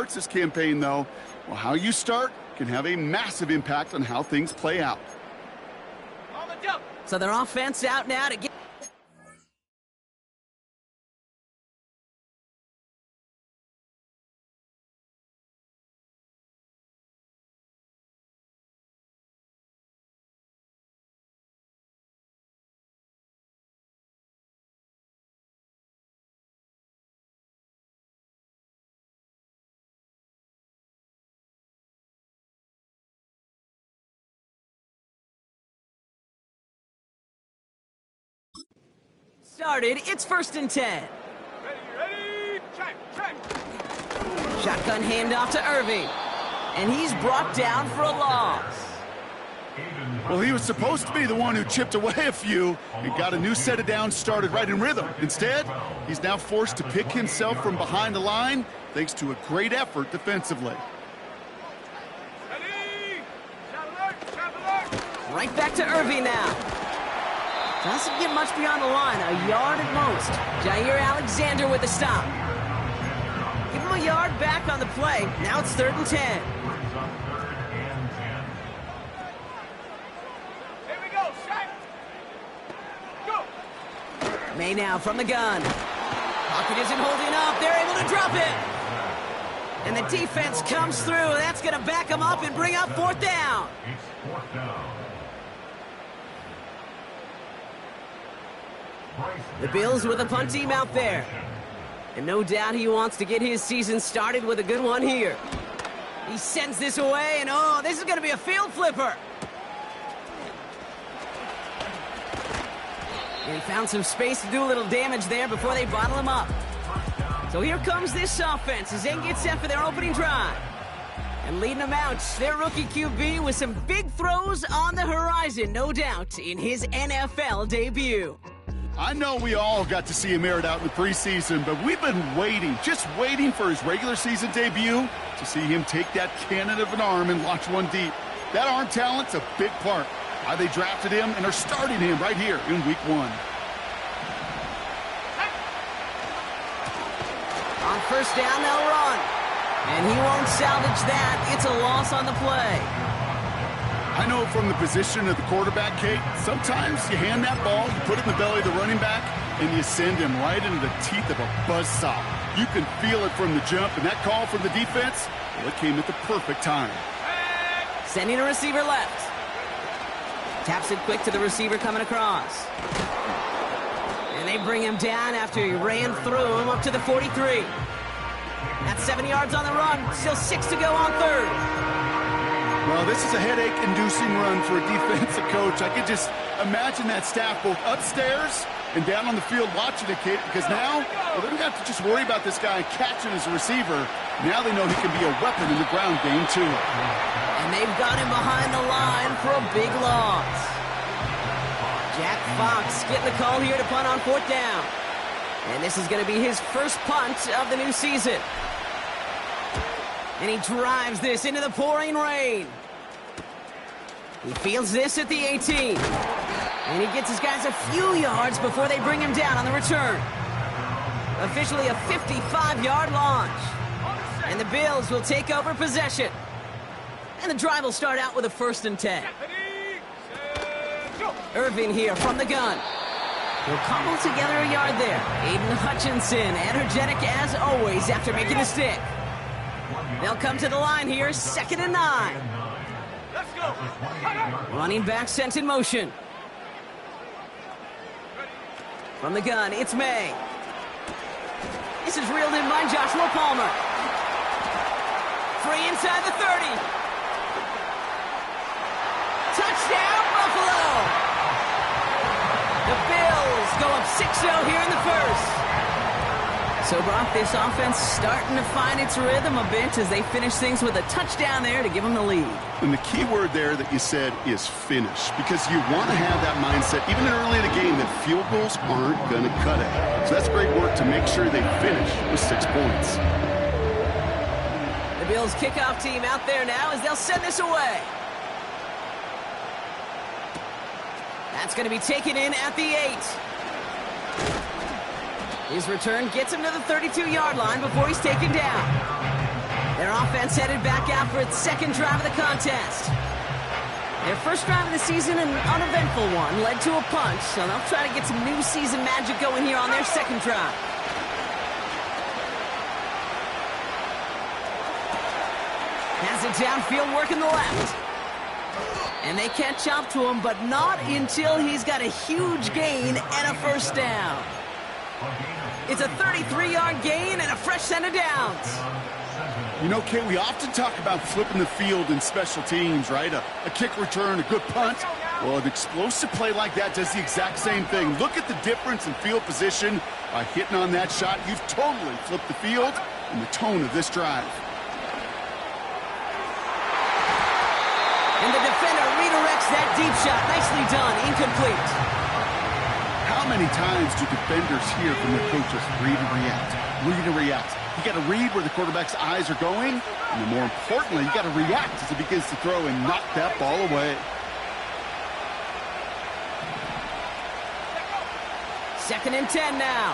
starts this campaign, though. Well, how you start can have a massive impact on how things play out. So their offense out now to get... started. It's 1st and 10. Ready, check. Shotgun handoff to Irving. And he's brought down for a loss. Well, he was supposed to be the one who chipped away a few and got a new set of downs started right in rhythm. Instead, he's now forced to pick himself from behind the line thanks to a great effort defensively. Ready, alert. Right back to Irving now. Doesn't get much beyond the line, a yard at most. Jair Alexander with the stop. Give him a yard back on the play. Now it's 3rd and 10. Here we go, set. Go. May now from the gun. Pocket isn't holding up. They're able to drop it. And the defense comes through. That's going to back them up and bring up 4th down. It's 4th down. The Bills with a punt team out there. And no doubt he wants to get his season started with a good one here. He sends this away, and oh, this is going to be a field flipper. And he found some space to do a little damage there before they bottle him up. So here comes this offense as they get set for their opening drive. And leading them out, their rookie QB with some big throws on the horizon, no doubt, in his NFL debut. I know we all got to see him air it out in the preseason, but we've been waiting, just waiting for his regular season debut to see him take that cannon of an arm and launch one deep. That arm talent's a big part. Why they drafted him and are starting him right here in week 1. On 1st down, they'll run. And he won't salvage that. It's a loss on the play. I know from the position of the quarterback, Kate, sometimes you hand that ball, you put it in the belly of the running back, and you send him right into the teeth of a buzzsaw. You can feel it from the jump, and that call from the defense, well, it came at the perfect time. Sending a receiver left. Taps it quick to the receiver coming across. And they bring him down after he ran through him up to the 43. That's 7 yards on the run. Still 6 to go on 3rd. Well, this is a headache-inducing run for a defensive coach. I could just imagine that staff both upstairs and down on the field watching it, Kate, because now well, they don't have to just worry about this guy catching as a receiver. Now they know he can be a weapon in the ground game, too. And they've got him behind the line for a big loss. Jack Fox getting the call here to punt on 4th down. And this is going to be his first punt of the new season. And he drives this into the pouring rain. He fields this at the 18. And he gets his guys a few yards before they bring him down on the return. Officially a 55-yard launch. And the Bills will take over possession. And the drive will start out with a 1st and 10. Irving here from the gun. He'll cobble together a yard there. Aiden Hutchinson, energetic as always after making the stick. They'll come to the line here, 2nd and 9. Let's go. Running back sent in motion. From the gun, it's May. This is reeled in by Joshua Palmer. Free inside the 30. Touchdown, Buffalo! The Bills go up 6-0 here in the first. So, Brock, this offense starting to find its rhythm a bit as they finish things with a touchdown there to give them the lead. And the key word there that you said is finish, because you want to have that mindset, even early in the game, that field goals aren't going to cut it. So that's great work to make sure they finish with 6 points. The Bills kickoff team out there now as they'll send this away. That's going to be taken in at the 8. His return gets him to the 32-yard line before he's taken down. offense headed back out for its second drive of the contest. Their first drive of the season, an uneventful one, led to a punch, so they'll try to get some new season magic going here on their second drive. Has it downfield, working the left. And they catch up to him, but not until he's got a huge gain and a first down. It's a 33-yard gain and a fresh set of downs. You know, Kate, we often talk about flipping the field in special teams, right? A kick return, a good punt. Well, an explosive play like that does the exact same thing. Look at the difference in field position. By hitting on that shot, you've totally flipped the field and the tone of this drive. And the defender redirects that deep shot. Nicely done. Incomplete. How many times do defenders hear from their coaches, read and react, read and react? You got to read where the quarterback's eyes are going, and then more importantly, you got to react as he begins to throw and knock that ball away. Second and 10 now.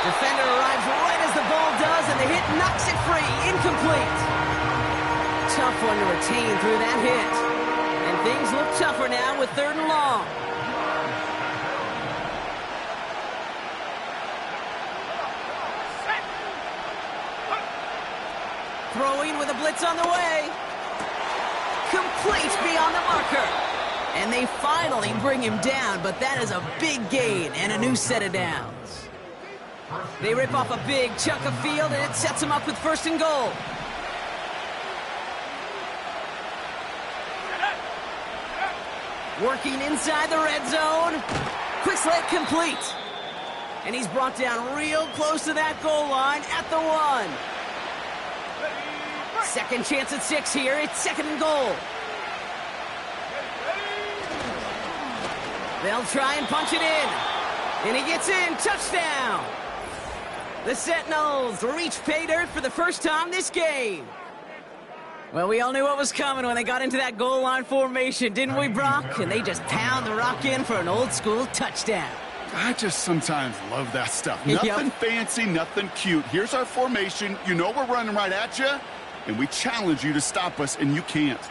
Defender arrives right as the ball does, and the hit knocks it free. Incomplete. Tough one to retain through that hit. And things look tougher now with 3rd and long. Throwing with a blitz on the way. Complete beyond the marker. And they finally bring him down, but that is a big gain and a new set of downs. They rip off a big chunk of field, and it sets them up with 1st and goal. Working inside the red zone. Quick slant complete. And he's brought down real close to that goal line at the 1. Second chance at 6 here. It's 2nd and goal. They'll try and punch it in. And he gets in. Touchdown. The Sentinels reach pay dirt for the first time this game. Well, we all knew what was coming when they got into that goal line formation, didn't we, Brock? And they just pound the rock in for an old-school touchdown. I just sometimes love that stuff. Nothing fancy, nothing cute. Here's our formation. You know we're running right at you, and we challenge you to stop us, and you can't.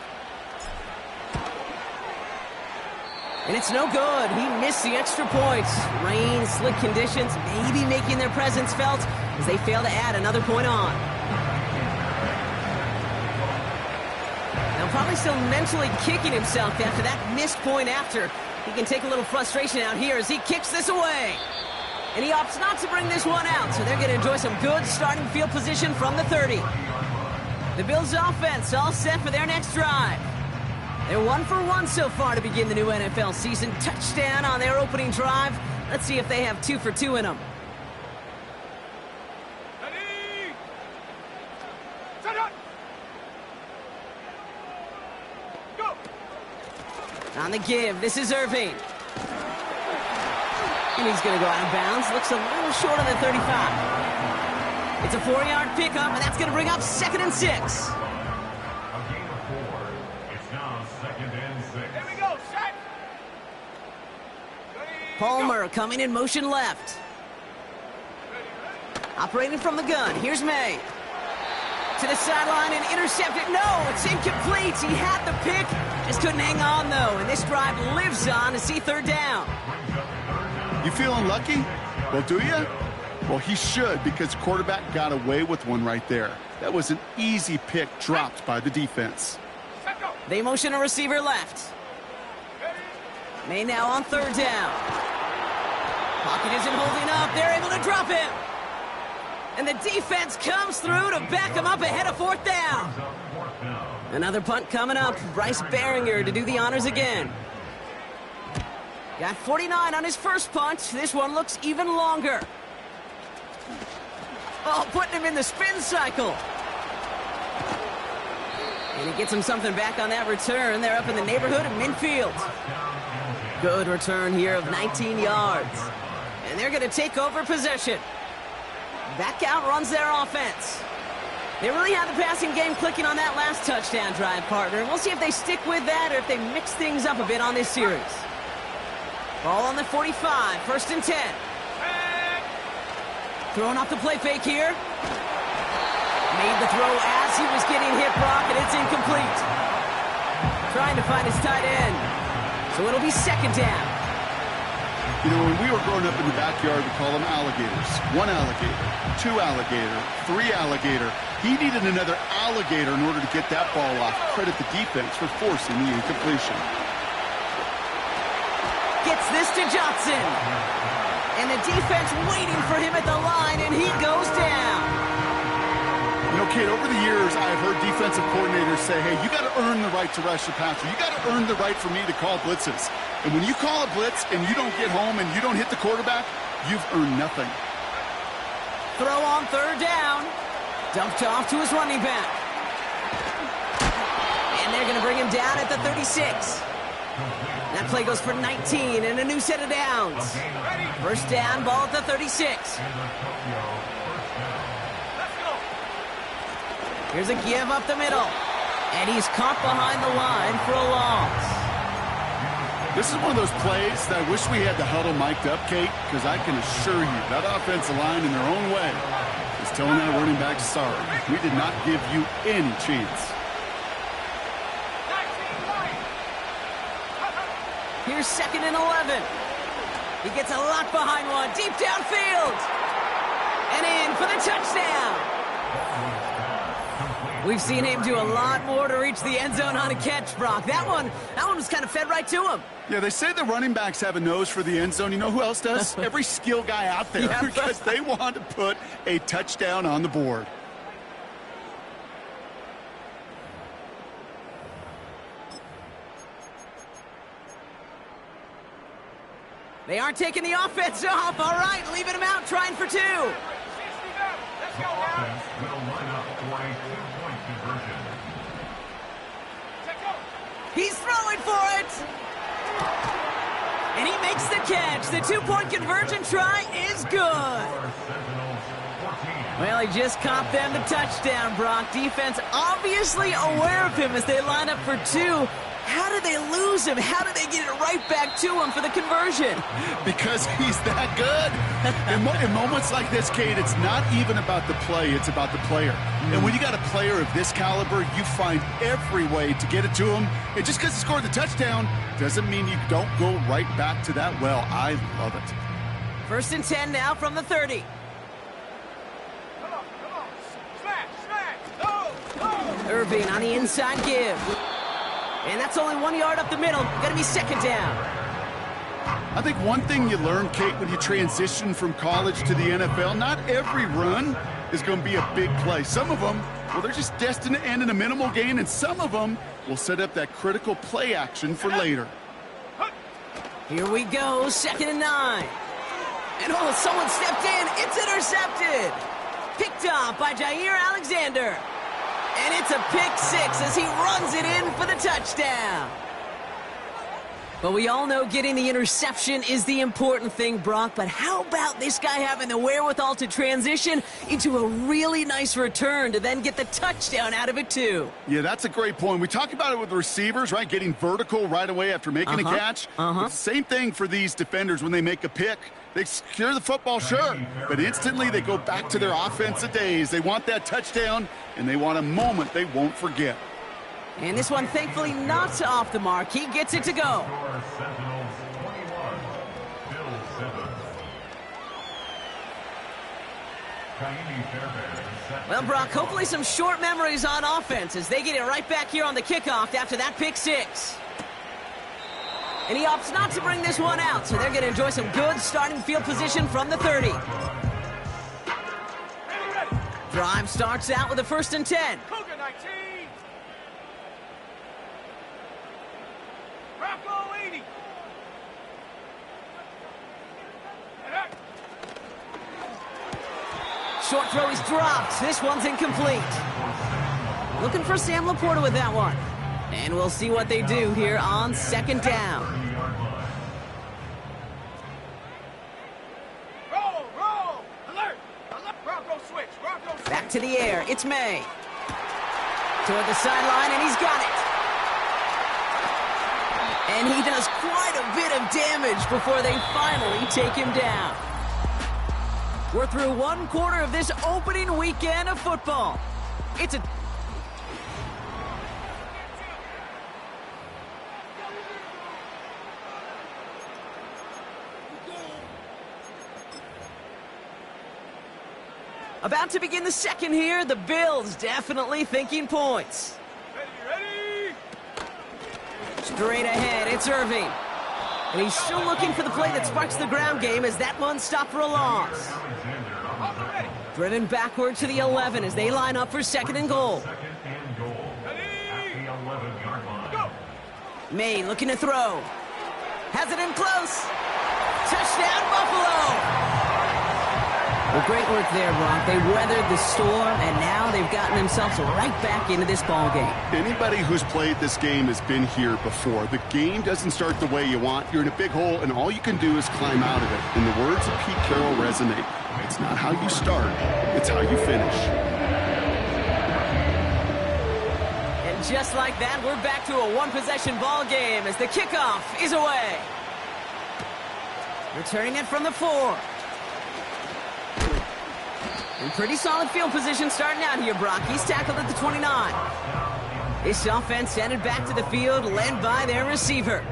And it's no good. He missed the extra points. Rain, slick conditions, maybe making their presence felt as they fail to add another point on. Now probably still mentally kicking himself after that missed point after. He can take a little frustration out here as he kicks this away. And he opts not to bring this one out, so they're going to enjoy some good starting field position from the 30. The Bills' offense all set for their next drive. They're 1 for 1 so far to begin the new NFL season. Touchdown on their opening drive. Let's see if they have 2 for 2 in them. Ready? Set up. Go. On the give, this is Irving. And he's going to go out of bounds. Looks a little short on the 35. It's a 4-yard pickup, and that's going to bring up 2nd and 6. Palmer coming in motion left. Operating from the gun. Here's May. To the sideline and intercepted. No, it's incomplete. He had the pick. Just couldn't hang on, though. And this drive lives on to see 3rd down. You feeling lucky? Well, do you? Well, he should, because quarterback got away with one right there. That was an easy pick dropped by the defense. They motion a receiver left. May now on 3rd down. Pocket isn't holding up. They're able to drop him. And the defense comes through to back him up ahead of 4th down. Another punt coming up. Bryce Behringer to do the honors again. Got 49 on his first punt. This one looks even longer. Oh, putting him in the spin cycle. And he gets him something back on that return. They're up in the neighborhood of midfield. Good return here of 19 yards. And they're going to take over possession. Back out runs their offense. They really have the passing game clicking on that last touchdown drive, partner. And we'll see if they stick with that or if they mix things up a bit on this series. Ball on the 45, 1st and 10. Throwing off the play fake here. Made the the throw as he was getting hit, Brock, and it's incomplete. Trying to find his tight end. So it'll be second down. You know, when we were growing up in the backyard, we call them alligators. 1 alligator, 2 alligator, 3 alligator. He needed another alligator in order to get that ball off. Credit the defense for forcing the incompletion. Gets this to Johnson. And the defense waiting for him at the line, and he goes down. You know, kid, over the years, I've heard defensive coordinators say, hey, you got to earn the right to rush the passer. You got to earn the right for me to call blitzes. And when you call a blitz and you don't get home and you don't hit the quarterback, you've earned nothing. Throw on third down. Dumped off to his running back. And they're going to bring him down at the 36. That play goes for 19 and a new set of downs. First down, ball at the 36. Here's a give up the middle. And he's caught behind the line for a loss. This is one of those plays that I wish we had the huddle mic'd up, Kate, because I can assure you that offensive line in their own way is telling that running back, sorry, we did not give you any chance. Here's second and 11. He gets a lot behind one, deep downfield. And in for the touchdown. We've seen him do a lot more to reach the end zone on a catch, Brock. That one was kind of fed right to him. Yeah, they say the running backs have a nose for the end zone. You know who else does? Every skill guy out there, Yeah. because they want to put a touchdown on the board. They aren't taking the offense off. All right, leaving him out, trying for 2. Let's go now. He's throwing for it. And he makes the catch. The 2-point conversion try is good. Well, he just caught them the touchdown, Brock. Defense obviously aware of him as they line up for 2. How did they lose him? How did they get it right back to him for the conversion? Because he's that good. In moments like this, Kate, it's not even about the play, it's about the player. And when you got a player of this caliber, you find every way to get it to him. And just because he scored the touchdown doesn't mean you don't go right back to that well. I love it. First and 10 now from the 30. Come on. Smash. Go. Irving on the inside give. And that's only 1 yard up the middle. Going to be second down. I think one thing you learn, Kate, when you transition from college to the NFL, not every run is going to be a big play. Some of them, well, they're just destined to end in a minimal gain, and some of them will set up that critical play action for later. Here we go, second and 9. And oh, someone stepped in. It's intercepted. Picked off by Jair Alexander. And it's a pick 6 as he runs it in for the touchdown. But we all know getting the interception is the important thing, Brock. But how about this guy having the wherewithal to transition into a really nice return to then get the touchdown out of it, too? Yeah, that's a great point. We talk about it with the receivers, right? Getting vertical right away after making a catch. It's the same thing for these defenders when they make a pick. They secure the football, sure, but instantly they go back to their offensive days. They want that touchdown, and they want a moment they won't forget. And this one, thankfully, not off the mark. He gets it to go. Well, Brock, hopefully some short memories on offense as they get it right back here on the kickoff after that pick 6. And he opts not to bring this one out, so they're going to enjoy some good starting field position from the 30. Drive starts out with a first and 10. Cougar 19. Bronco 80. Short throw is dropped. This one's incomplete. Looking for Sam Laporta with that one. And we'll see what they do here on second down. Roll. Alert. Bronco switch. Back to the air. It's May. Toward the sideline, and he's got it. And he does quite a bit of damage before they finally take him down. We're through one quarter of this opening weekend of football. It's a... About to begin the second here. The Bills definitely thinking points. Ready! Straight ahead, it's Irving. And he's still looking for the play that sparks the ground game as that one stopped for a loss. Driven backward to the 11 as they line up for second and goal. Ready! Go! May looking to throw. Has it in close. Touchdown, Buffalo! Well, great work there, Brock. They weathered the storm, and now they've gotten themselves right back into this ball game. Anybody who's played this game has been here before. The game doesn't start the way you want. You're in a big hole, and all you can do is climb out of it. And the words of Pete Carroll resonate. It's not how you start, it's how you finish. And just like that, we're back to a one-possession ball game as the kickoff is away. Returning it from the 4. In pretty solid field position starting out here, Brock. He's tackled at the 29. This offense headed back to the field, led by their receiver.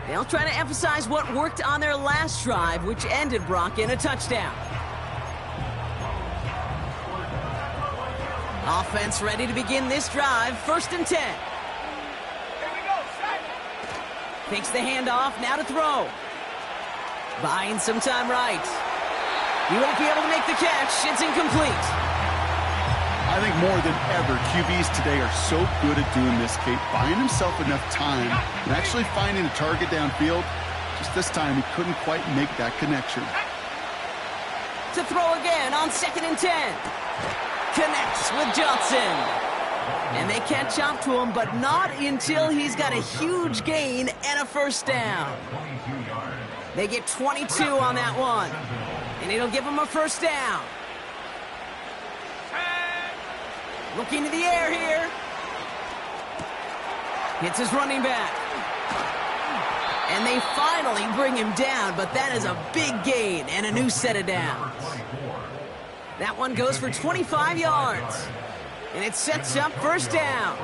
They'll try to emphasize what worked on their last drive, which ended, Brock, in a touchdown. Offense ready to begin this drive. 1st and 10. Here we go, set! Takes the handoff, now to throw. Buying some time right. He won't be able to make the catch. It's incomplete. I think more than ever, QBs today are so good at doing this, Kate, buying himself enough time and actually finding a target downfield. Just this time, he couldn't quite make that connection. To throw again on 2nd and 10. Connects with Johnson. And they can't jump to him, but not until he's got a huge gain and a 1st down. They get 22 on that one. And it'll give him a 1st down. Looking to the air here. Hits his running back. And they finally bring him down, but that is a big gain and a new set of downs. That one goes for 25 yards. And it sets up 1st down.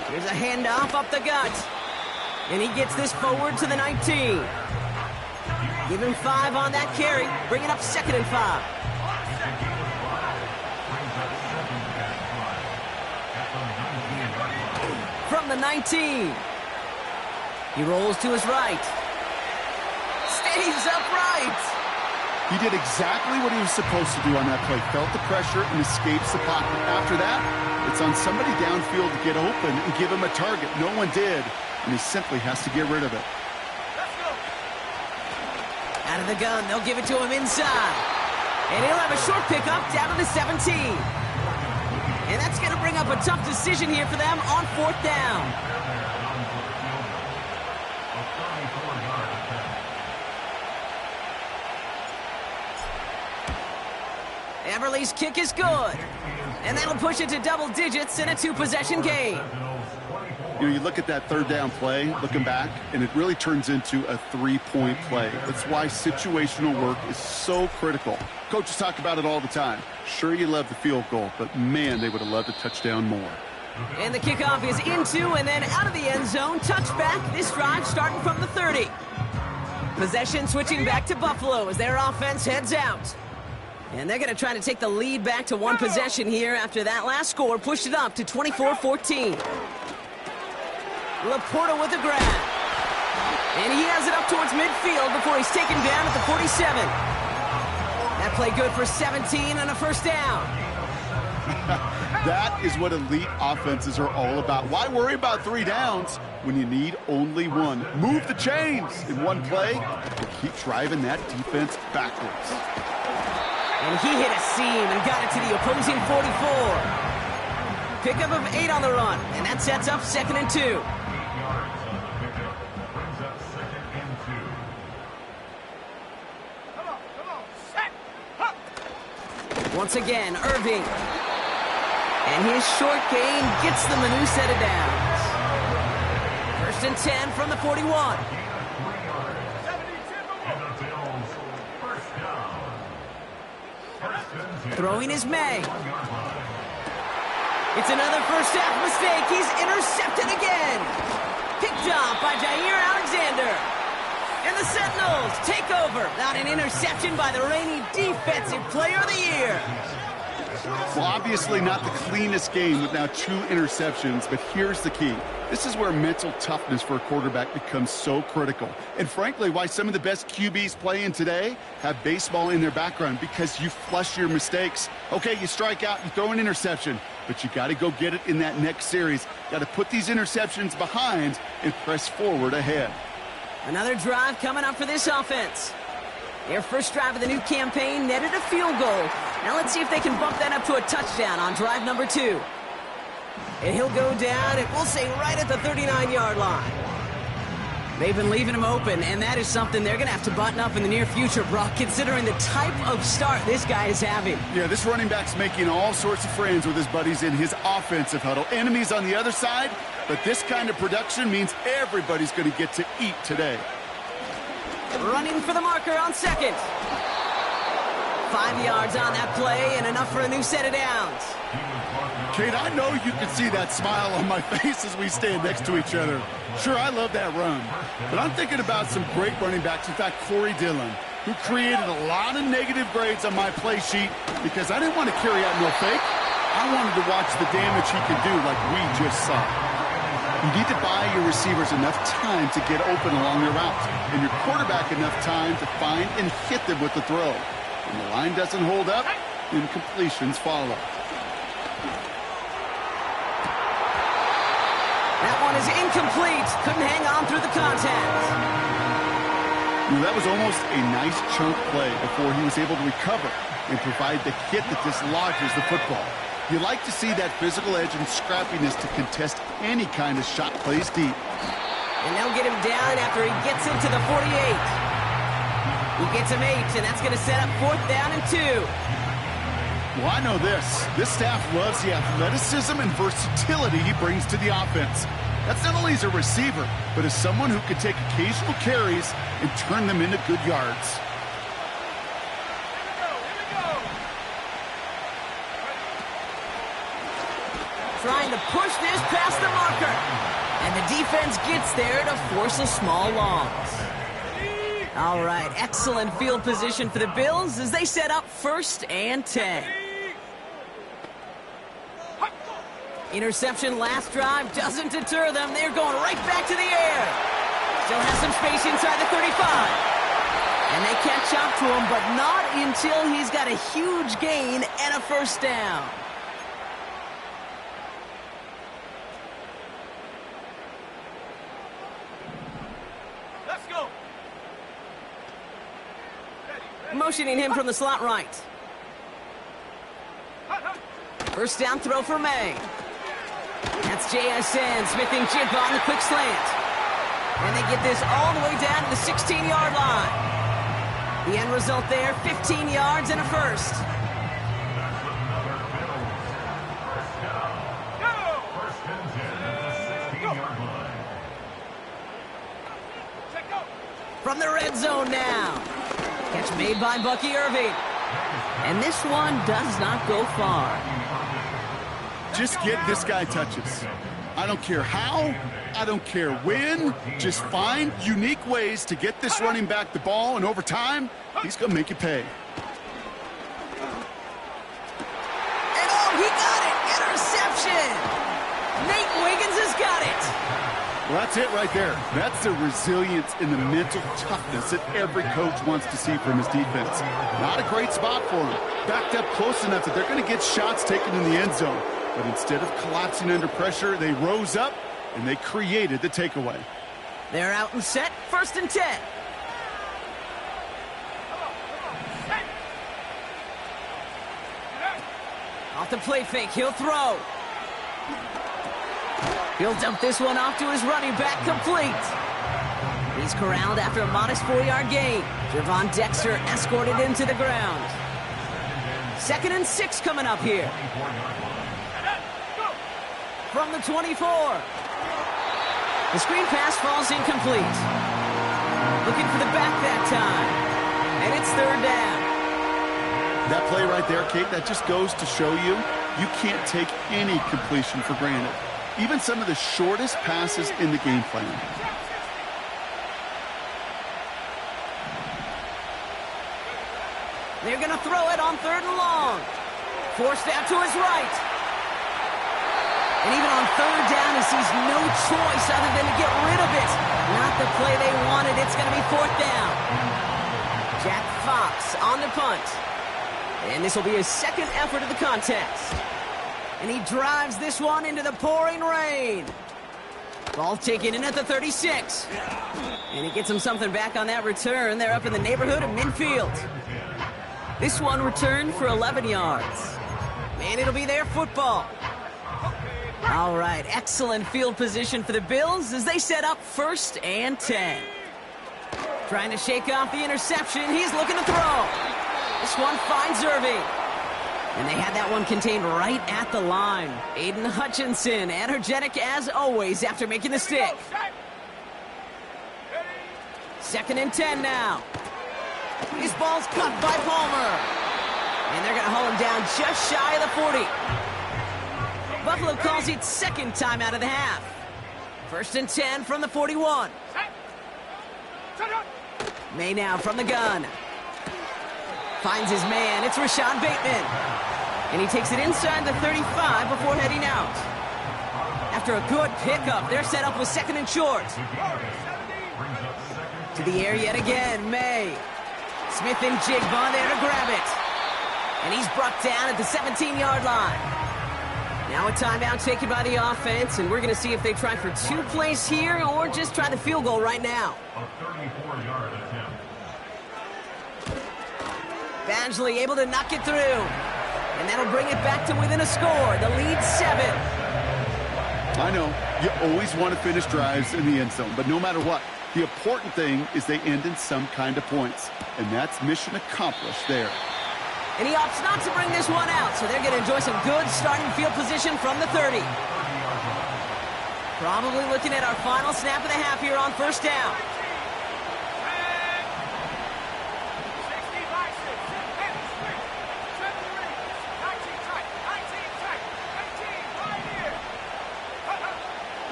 Here's a handoff up the gut. And he gets this forward to the 19. Give him 5 on that carry. Bring it up 2nd and 5. From the 19. He rolls to his right. Stays upright. He did exactly what he was supposed to do on that play. Felt the pressure and escapes the pocket. After that, it's on somebody downfield to get open and give him a target. No one did, and he simply has to get rid of it. Out of the gun, they'll give it to him inside. And he'll have a short pickup down to the 17. And that's going to bring up a tough decision here for them on 4th down. Everly's kick is good. And that'll push it to double digits in a 2-possession game. You know, you look at that 3rd down play, looking back, and it really turns into a 3-point play. That's why situational work is so critical. Coaches talk about it all the time. Sure, you love the field goal, but man, they would have loved a touchdown more. And the kickoff is into and then out of the end zone. Touchback. This drive starting from the 30. Possession switching back to Buffalo as their offense heads out. And they're going to try to take the lead back to 1 possession here after that last score pushed it up to 24-14. Laporta with a grab. And he has it up towards midfield before he's taken down at the 47. That play good for 17 and a 1st down. That is what elite offenses are all about. Why worry about 3 downs when you need only 1? Move the chains in one play and keep driving that defense backwards. And he hit a seam and got it to the opposing 44. Pickup of 8 on the run, and that sets up 2nd and 2. Come on, set! Hup! Once again, Irving. And his short gain gets them a new set of downs. 1st and 10 from the 41. Throwing is May. It's another first half mistake. He's intercepted again. Picked off by Jair Alexander. And the Sentinels take over. Not an interception by the reigning Defensive Player of the Year. Well, obviously not the cleanest game with now 2 interceptions, but here's the key. This is where mental toughness for a quarterback becomes so critical. And frankly, why some of the best QBs playing today have baseball in their background, because you flush your mistakes. Okay, you strike out, you throw an interception, but you got to go get it in that next series. Got to put these interceptions behind and press forward ahead. Another drive coming up for this offense. Their first drive of the new campaign netted a field goal. Now let's see if they can bump that up to a touchdown on drive number 2. And he'll go down, and we'll say right at the 39-yard line. They've been leaving him open, and that is something they're going to have to button up in the near future, Brock, considering the type of start this guy is having. Yeah, this running back's making all sorts of friends with his buddies in his offensive huddle. Enemies on the other side, but this kind of production means everybody's going to get to eat today. Running for the marker on second. 5 yards on that play, and enough for a new set of downs. Kate, I know you can see that smile on my face as we stand next to each other. Sure, I love that run, but I'm thinking about some great running backs. In fact, Corey Dillon, who created a lot of negative grades on my play sheet because I didn't want to carry out no fake. I wanted to watch the damage he could do like we just saw. You need to buy your receivers enough time to get open along their routes, and your quarterback enough time to find and hit them with the throw. When the line doesn't hold up, incompletions follow. That one is incomplete. Couldn't hang on through the contact. Well, that was almost a nice chunk play before he was able to recover and provide the hit that dislodges the football. You like to see that physical edge and scrappiness to contest any kind of shot plays deep. And they'll get him down after he gets into the 48. He gets him 8, and that's going to set up 4th down and 2. Well, I know this. This staff loves the athleticism and versatility he brings to the offense. That's not only as a receiver, but as someone who can take occasional carries and turn them into good yards. Trying to push this past the marker. And the defense gets there to force a small loss. All right, excellent field position for the Bills as they set up 1st and 10. Interception last drive doesn't deter them. They're going right back to the air. Still has some space inside the 35. And they catch up to him, but not until he's got a huge gain and a 1st down. Let's go. Motioning him from the slot right. 1st down throw for May. That's JSN, smithing chip on the quick slant. And they get this all the way down to the 16-yard line. The end result there, 15 yards and a 1st. From the red zone now. Catch made by Bucky Irving. And this one does not go far. Just get this guy touches. I don't care how, I don't care when. Just find unique ways to get this running back the ball, and over time, he's going to make you pay. And oh, he got it! Interception! Nate Wiggins has got it! Well, that's it right there. That's the resilience and the mental toughness that every coach wants to see from his defense. Not a great spot for him. Backed up close enough that they're going to get shots taken in the end zone. But instead of collapsing under pressure, they rose up and they created the takeaway. They're out and set, 1st and 10. Off the play fake, he'll throw. He'll dump this one off to his running back, complete. He's corralled after a modest 4-yard gain. Javon Dexter escorted him to the ground. 2nd and 6 coming up here. From the 24. The screen pass falls incomplete. Looking for the back that time. And it's third down. That play right there, Kate, that just goes to show you, you can't take any completion for granted. Even some of the shortest passes in the game plan. They're going to throw it on third and long. Forced out to his right. And even on third down, he sees no choice other than to get rid of it. Not the play they wanted. It's going to be fourth down. Jack Fox on the punt. And this will be his second effort of the contest. And he drives this one into the pouring rain. Ball taken in at the 36. And he gets him something back on that return. They're up in the neighborhood of midfield. This one returned for 11 yards. And it'll be their football. All right, excellent field position for the Bills as they set up 1st and 10. Trying to shake off the interception. He's looking to throw. This one finds Irving. And they had that one contained right at the line. Aiden Hutchinson, energetic as always after making the stick. 2nd and 10 now. These balls cut by Palmer. And they're going to haul him down just shy of the 40. Buffalo calls it second time out of the half. 1st and 10 from the 41. May now from the gun. Finds his man. It's Rashad Bateman. And he takes it inside the 35 before heading out. After a good pickup, they're set up with 2nd and short. To the air yet again, May. Smith and Jigba there to grab it. And he's brought down at the 17-yard line. Now a timeout taken by the offense, and we're going to see if they try for 2 plays here or just try the field goal right now. A 34-yard attempt. Badgley able to knock it through. And that'll bring it back to within a score. The lead 7. I know, you always want to finish drives in the end zone, but no matter what, the important thing is they end in some kind of points. And that's mission accomplished there. And he opts not to bring this one out, so they're going to enjoy some good starting field position from the 30. Probably looking at our final snap of the half here on 1st down.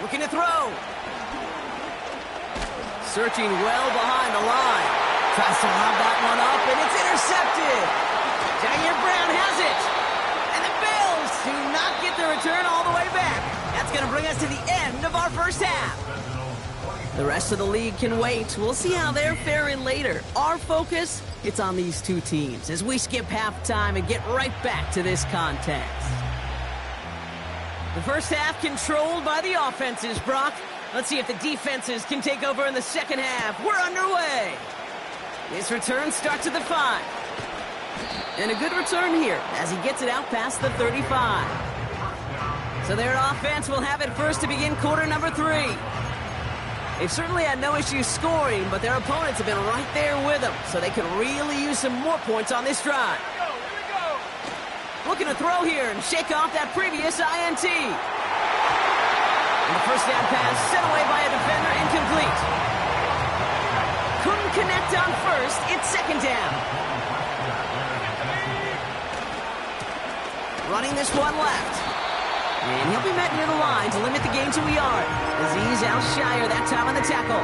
Looking to throw. Searching well behind the line. Tries to lob that one up, and it's intercepted. Jair Brown has it. And the Bills do not get the return all the way back. That's going to bring us to the end of our 1st half. The rest of the league can wait. We'll see how they're faring later. Our focus, it's on these 2 teams as we skip halftime and get right back to this contest. The 1st half controlled by the offenses, Brock. Let's see if the defenses can take over in the 2nd half. We're underway. This return starts at the 5. And a good return here as he gets it out past the 35. So their offense will have it first to begin quarter number 3. They've certainly had no issue scoring, but their opponents have been right there with them, so they could really use some more points on this drive. Looking to throw here and shake off that previous INT. And the 1st down pass sent away by a defender, incomplete. Couldn't connect on 1st, it's 2nd down. Running this one left. And he'll be met near the line to limit the gain to a yard. Aziz Al-Shire that time on the tackle.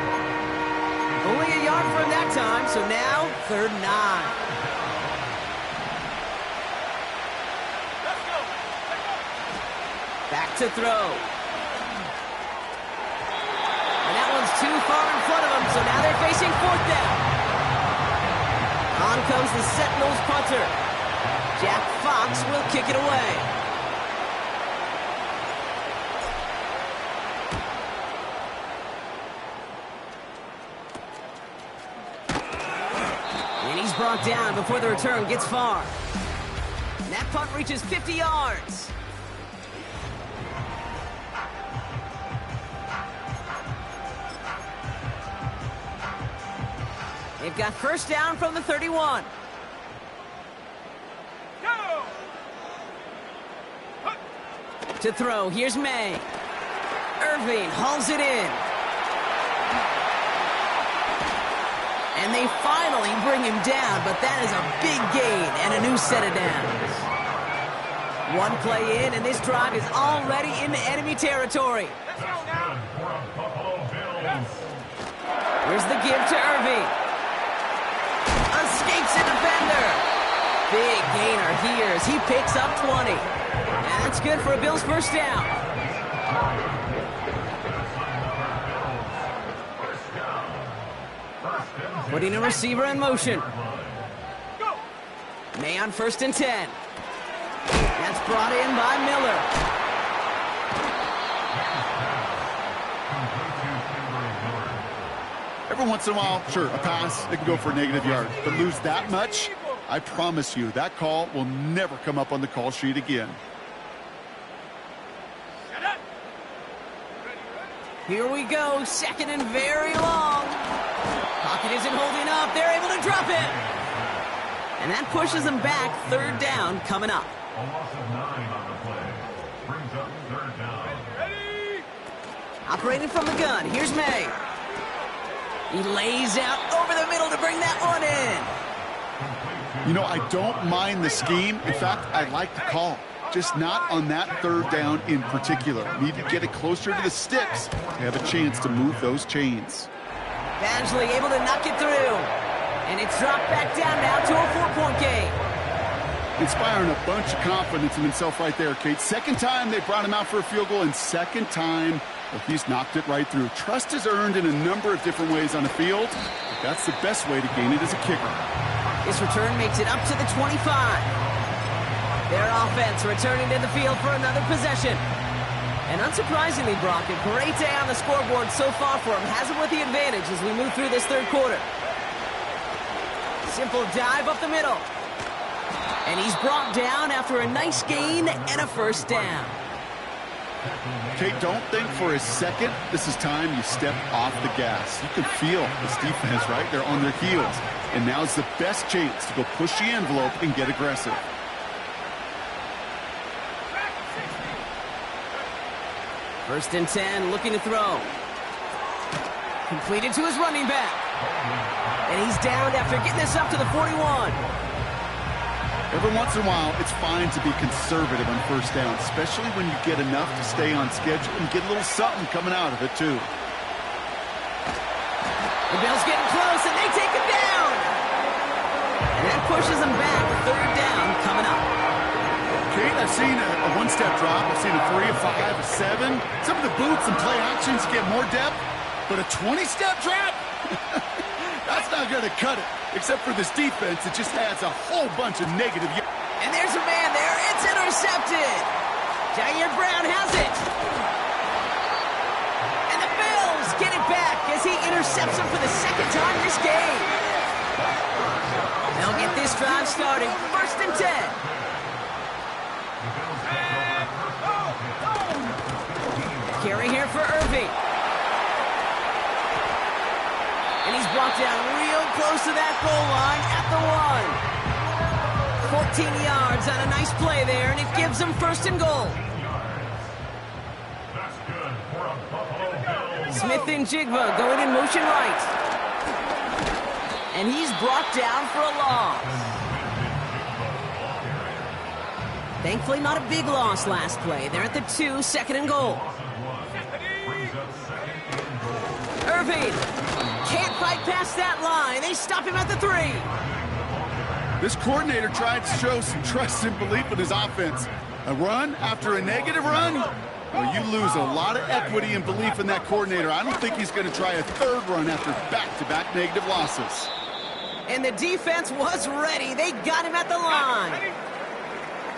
Only a yard for him that time, so now 3rd and 9. Back to throw. And that one's too far in front of them, so now they're facing 4th down. On comes the Sentinels punter. Jack Fox will kick it away. And he's brought down before the return gets far. And that punt reaches 50 yards. They've got 1st down from the 31. Go! To throw, here's May. Irving hauls it in. And they finally bring him down, but that is a big gain and a new set of downs. One play in, and this drive is already into enemy territory. Let's go now. Here's the give to Irving. Escapes a defender. Big gainer here as he picks up 20. And that's good for a Bills first down. Putting a receiver in motion. May on 1st and 10. That's brought in by Miller. Every once in a while, sure, a pass, it can go for a negative yard. But lose that much, I promise you, that call will never come up on the call sheet again. Here we go, 2nd and very long. Pocket isn't holding up. They're able to drop it. And that pushes them back. 3rd down coming up. A loss of 9 on the play. Brings up 3rd down. Ready? Operating from the gun, here's May. He lays out over the middle to bring that one in. You know, I don't mind the scheme. In fact, I like the call. Just not on that 3rd down in particular. Need to get it closer to the sticks to have a chance to move those chains. Badgley able to knock it through. And it's dropped back down now to a 4-point game. Inspiring a bunch of confidence in himself right there, Kate. 2nd time they brought him out for a field goal, and 2nd time, well, he's knocked it right through. Trust is earned in a number of different ways on the field. That's the best way to gain it as a kicker. This return makes it up to the 25. Their offense returning to the field for another possession. And unsurprisingly, Brock, a great day on the scoreboard so far for him. Has him with the advantage as we move through this 3rd quarter. Simple dive up the middle. And he's brought down after a nice gain and a 1st down. Kate, don't think for a second this is time you step off the gas. You can feel this defense, right? They're on their heels. And now's the best chance to go push the envelope and get aggressive. First and 10, looking to throw. Completed to his running back. And he's down after getting this up to the 41. Every once in a while, it's fine to be conservative on 1st down, especially when you get enough to stay on schedule and get a little something coming out of it, too. The Bills getting close, and they take him down. And that pushes them back. 3rd down coming up. Kate, I've seen a 1-step drop. I've seen a 3, a 5, a 7. Some of the boots and play actions get more depth, but a 20-step drop? That's not going to cut it. Except for this defense, it just adds a whole bunch of negative. And there's a man there. It's intercepted. Jair Brown has it. And the Bills get it back as he intercepts him for the 2nd time this game. They'll get this drive started. 1st and 10. Carry here for Irving. And he's brought down real close to that goal line at the 1. 14 yards on a nice play there, and it gives them 1st and goal. Smith and Jigba going in motion right. And he's brought down for a loss. Thankfully, not a big loss last play. They're at the 2, 2nd and goal. Irving can't fight past that line. They stop him at the 3. This coordinator tried to show some trust and belief in his offense. A run after a negative run? Well, you lose a lot of equity and belief in that coordinator. I don't think he's going to try a 3rd run after back-to-back negative losses. And the defense was ready. They got him at the line.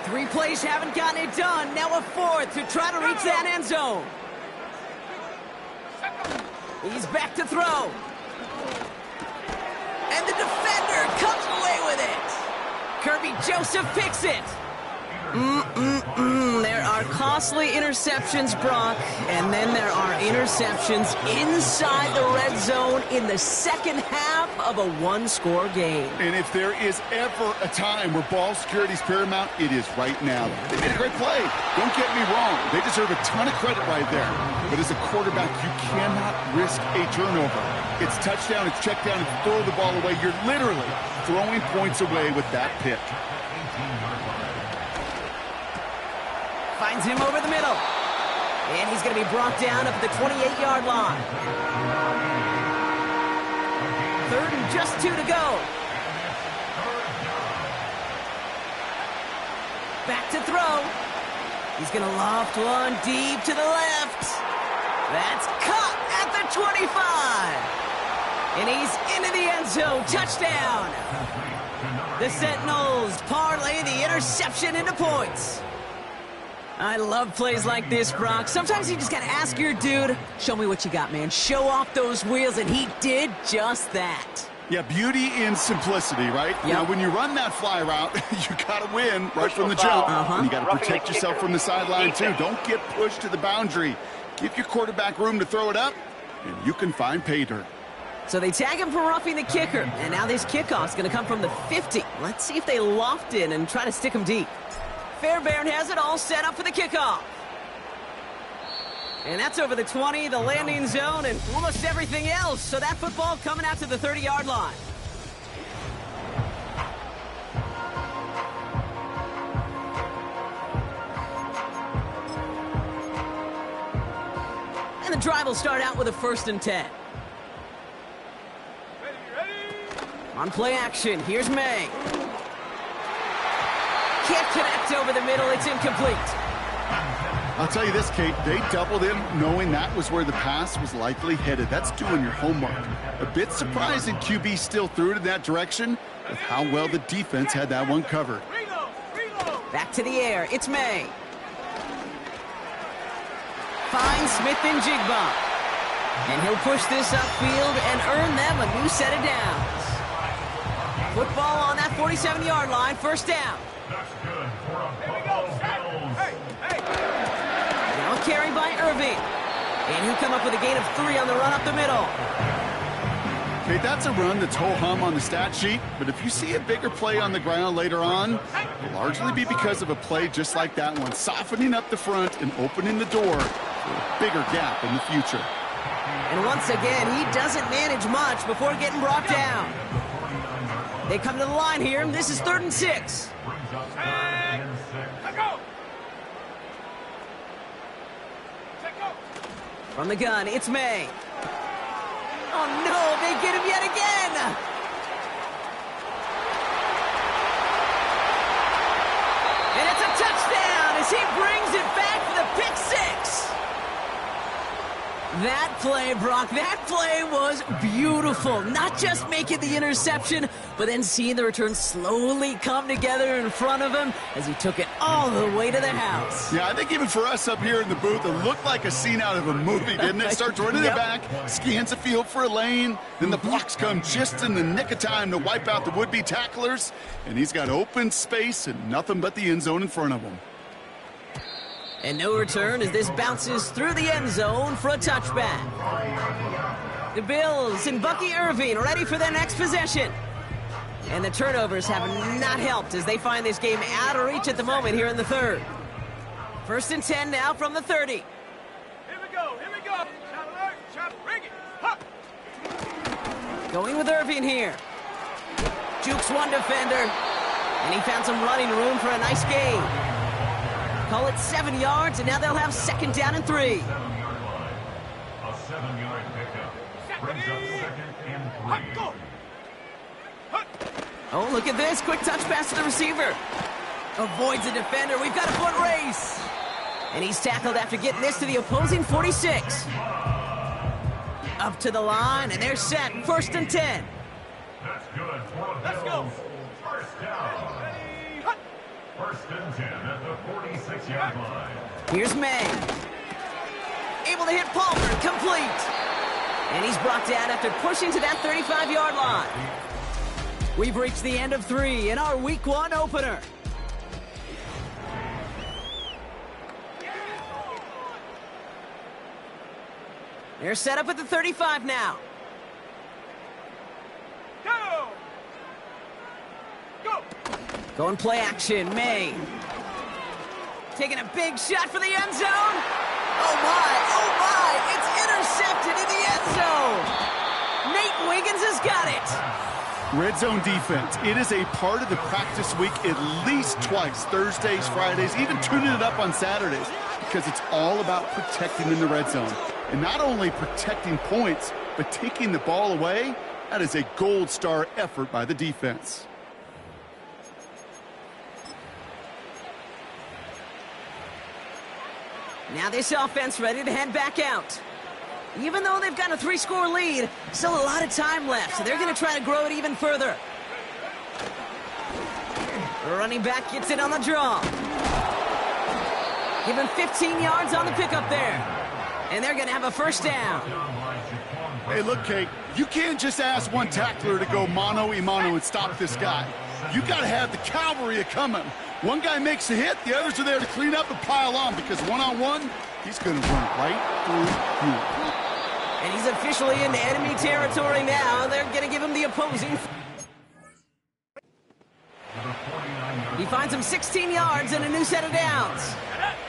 3 plays haven't gotten it done. Now a 4th to try to reach that end zone. He's back to throw. And the defender comes away with it. Kirby Joseph picks it. There are costly interceptions, Brock, and then there are interceptions inside the red zone in the 2nd half of a 1-score game. And if there is ever a time where ball security is paramount, it is right now. They made a great play. Don't get me wrong. They deserve a ton of credit right there. But as a quarterback, you cannot risk a turnover. it's touchdown, it's check down, it's throw the ball away. You're literally throwing points away with that pick. Finds him over the middle. And he's going to be brought down up at the 28-yard line. 3rd and just 2 to go. Back to throw. He's going to loft one deep to the left. That's caught at the 25. And he's into the end zone. Touchdown. The Sentinels parlay the interception into points. I love plays like this, Brock. Sometimes you just got to ask your dude, show me what you got, man. Show off those wheels, and he did just that. Yeah, beauty in simplicity, right? Yep. Now, when you run that fly route, you got to win right from the jump. And you got to protect yourself from the sideline, too. Don't get pushed to the boundary. Give your quarterback room to throw it up, and you can find pay dirt. So they tag him for roughing the kicker, and now this kickoff's going to come from the 50. Let's see if they loft in and try to stick him deep. Fairbairn has it all set up for the kickoff. And that's over the 20, the landing zone, and almost everything else. So that football coming out to the 30-yard line. And the drive will start out with a 1st and 10. On play action, here's May. Can't connect over the middle, it's incomplete. I'll tell you this, Kate, they doubled him knowing that was where the pass was likely headed. That's doing your homework. A bit surprising QB still threw it in that direction with how well the defense had that one covered. Back to the air, it's May. Finds Smith and Jigba. And he'll push this upfield and earn them a new set of downs. Football on that 47-yard line, 1st down. That's good for a Buffalo Bills. Now a carry by Irving. And he'll come up with a gain of 3 on the run up the middle. Okay, that's a run that's ho-hum on the stat sheet, but if you see a bigger play on the ground later on, it'll largely be because of a play just like that one, softening up the front and opening the door for a bigger gap in the future. And once again, he doesn't manage much before getting brought down. They come to the line here, and this is 3rd and 6. From the gun, it's May. Oh no, they get him yet again! And it's a touchdown as he brings it back for the pick 6. That play, Brock, that play was beautiful. Not just making the interception, but then seeing the return slowly come together in front of him as he took it all the way to the house. Yeah, I think even for us up here in the booth, it looked like a scene out of a movie, didn't it? Starts running it back, scans the field for a lane, then the blocks come just in the nick of time to wipe out the would-be tacklers, and he's got open space and nothing but the end zone in front of him. And no return as this bounces through the end zone for a touchback. The Bills and Bucky Irving ready for their next possession. And the turnovers have not helped as they find this game out of reach at the moment here in the 3rd. 1st and 10 now from the 30. Here we go. Shot alert, shot, bring it. Huh. Going with Irving here. Jukes one defender. And he found some running room for a nice gain. Call it 7 yards, and now they'll have 2nd down and 3. A 7-yard pickup. Brings up 2nd and 3. Oh, look at this. Quick touch pass to the receiver. Avoids a defender. We've got a foot race. And he's tackled after getting this to the opposing 46. Up to the line, and they're set. 1st and 10. That's good for the Let's go. Bills. 1st down. 1st and 10 at the 46-yard line. Here's May. Able to hit Palmer. Complete. And he's brought down after pushing to that 35-yard line. We've reached the end of 3 in our Week 1 opener. They're set up at the 35 now. Go! Going play action, May. Taking a big shot for the end zone. Oh my, it's intercepted in the end zone. Higgins has got it. Red zone defense. It is a part of the practice week at least twice. Thursdays, Fridays, even tuning it up on Saturdays. Because it's all about protecting in the red zone. And not only protecting points, but taking the ball away. That is a gold star effort by the defense. Now this offense ready to head back out. Even though they've got a 3-score lead, still a lot of time left, so they're going to try to grow it even further. The running back gets it on the draw. Give him 15 yards on the pickup there. And they're going to have a first down. Hey, look, Kate, you can't just ask one tackler to go mano-a-mano and stop this guy. You got to have the cavalry coming. One guy makes a hit, the others are there to clean up and pile on, because one-on-one, he's going to run right through you. And he's officially into enemy territory now. They're going to give him the opposing. He finds him 16 yards and a new set of downs.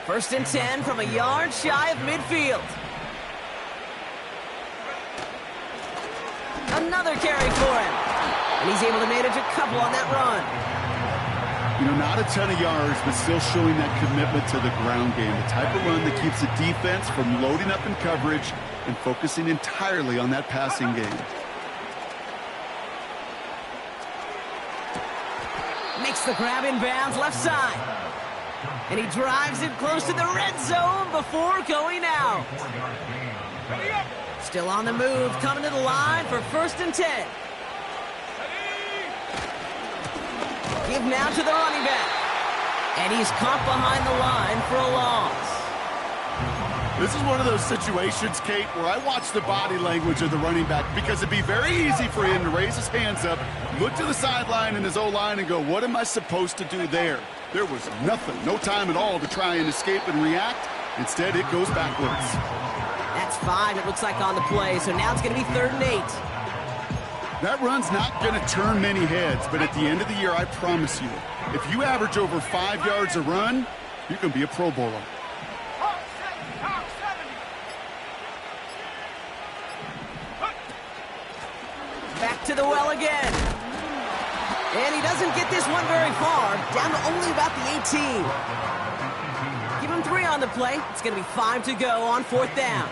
First and 10 from a yard shy of midfield. Another carry for him. And he's able to manage a couple on that run. You know, not a ton of yards, but still showing that commitment to the ground game. The type of run that keeps the defense from loading up in coverage and focusing entirely on that passing game. Makes the grab in bounds left side. And he drives it close to the red zone before going out. Still on the move, coming to the line for first and 10. Give now to the running back. And he's caught behind the line for a loss. This is one of those situations, Kate, where I watch the body language of the running back, because it'd be very easy for him to raise his hands up, look to the sideline in his O-line and go, what am I supposed to do there? There was nothing, no time at all to try and escape and react. Instead, it goes backwards. That's 5, it looks like, on the play, so now it's going to be 3rd and 8. That run's not going to turn many heads, but at the end of the year, I promise you, if you average over 5 yards a run, you can be a Pro Bowler. Back to the well again. And he doesn't get this one very far, down to only about the 18. Give him 3 on the play. It's going to be 5 to go on 4th down.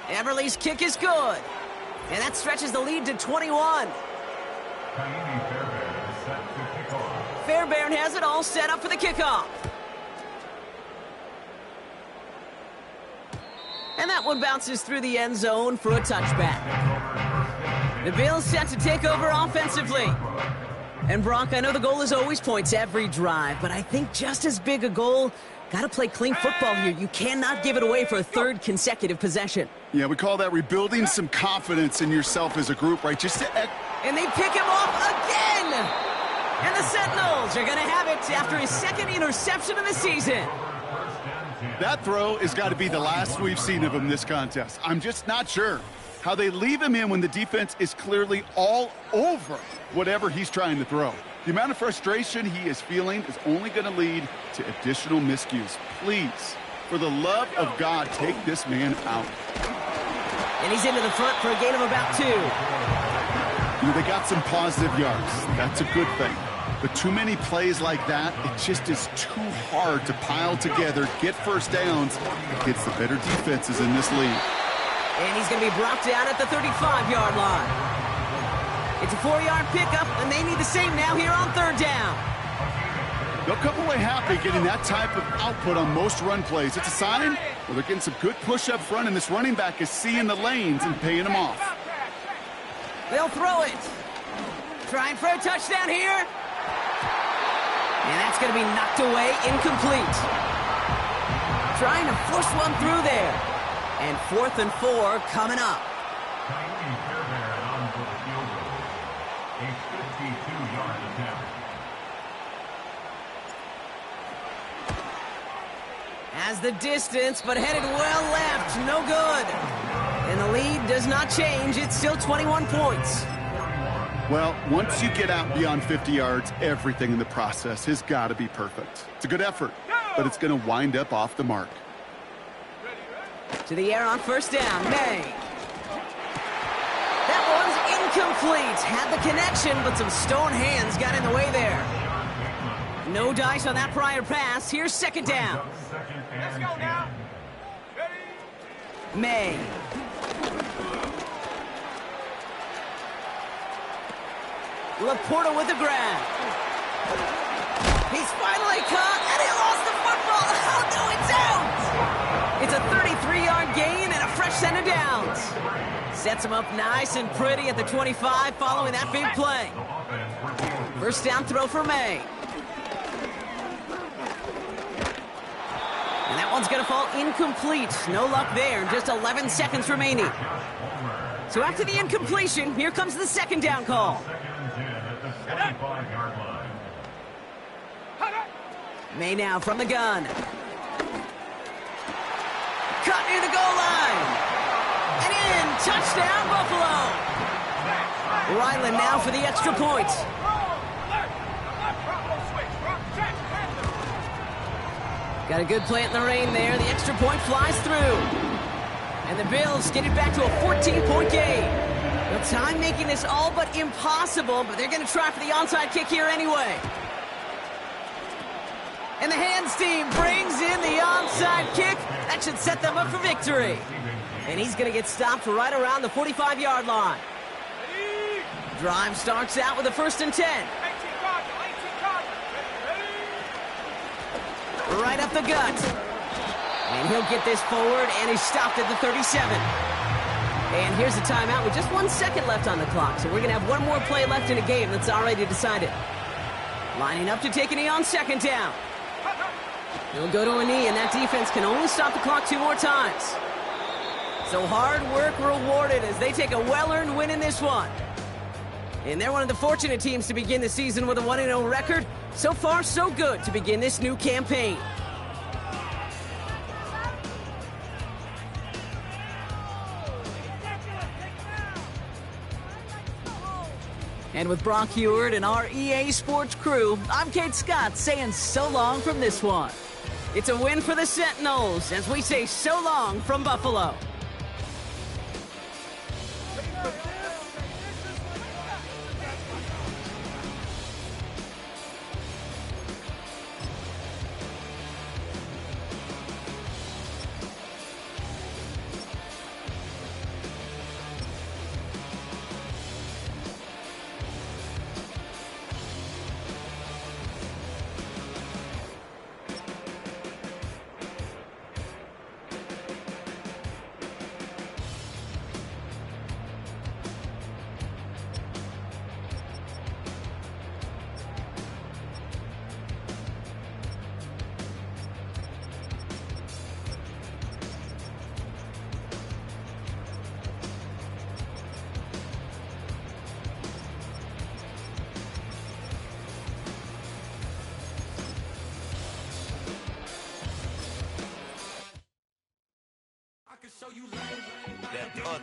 Everly's kick is good. And that stretches the lead to 21. Fairbairn has it all set up for the kickoff. And that one bounces through the end zone for a touchback. The Bills set to take over offensively. And Brock, I know the goal is always points every drive, but I think just as big a goal, got to play clean football here. You cannot give it away for a 3rd consecutive possession. Yeah, we call that rebuilding some confidence in yourself as a group, right? Just to and they pick him off again! And the Sentinels are going to have it after his 2nd interception of the season. That throw has got to be the last we've seen of him this contest. I'm just not sure how they leave him in when the defense is clearly all over whatever he's trying to throw. The amount of frustration he is feeling is only going to lead to additional miscues. Please, for the love of God, take this man out. And he's into the front for a gain of about 2. You know, they got some positive yards. That's a good thing. But too many plays like that, it just is too hard to pile together, get first downs against the better defenses in this league. And he's going to be brought down at the 35-yard line. It's a 4-yard pickup, and they need the same now here on 3rd down. They'll come away happy getting that type of output on most run plays. It's a sign where they're getting some good push up front, and this running back is seeing the lanes and paying them off. They'll throw it. Trying for a touchdown here. And that's going to be knocked away, incomplete. Trying to force one through there. And 4th and 4 coming up. Has the distance, but headed well left. No good. And the lead does not change. It's still 21 points. Well, once you get out beyond 50 yards, everything in the process has got to be perfect. It's a good effort, but it's going to wind up off the mark. To the air on first down, May. That one's incomplete. Had the connection, but some stone hands got in the way there. No dice on that prior pass. Here's second down. Let's go now. May. Laporta with the grab. He's finally caught, and he lost the football. Oh, no, it's out! It's a 33-yard gain and a fresh set of downs. Sets him up nice and pretty at the 25 following that big play. First down throw for May. And that one's going to fall incomplete. No luck there. Just 11 seconds remaining. So after the incompletion, here comes the second down call. May now from the gun. Cut near the goal line. And in. Touchdown, Buffalo. Ryland now for the extra point. Got a good plant in the rain there. The extra point flies through. And the Bills get it back to a 14-point game. The time making this all but impossible, but they're going to try for the onside kick here anyway. And the hands team brings in the onside kick. That should set them up for victory. And he's going to get stopped right around the 45-yard line. Drive starts out with a 1st and 10. Right up the gut. And he'll get this forward, and he's stopped at the 37. And here's the timeout with just 1 second left on the clock. So we're going to have one more play left in a game that's already decided. Lining up to take a knee on second down. He'll go to a knee, and that defense can only stop the clock 2 more times. So hard work rewarded as they take a well-earned win in this one. And they're one of the fortunate teams to begin the season with a 1-0 record. So far, so good to begin this new campaign. And with Brock Heward and our EA Sports crew, I'm Kate Scott saying so long from this one. It's a win for the Sentinels as we say so long from Buffalo.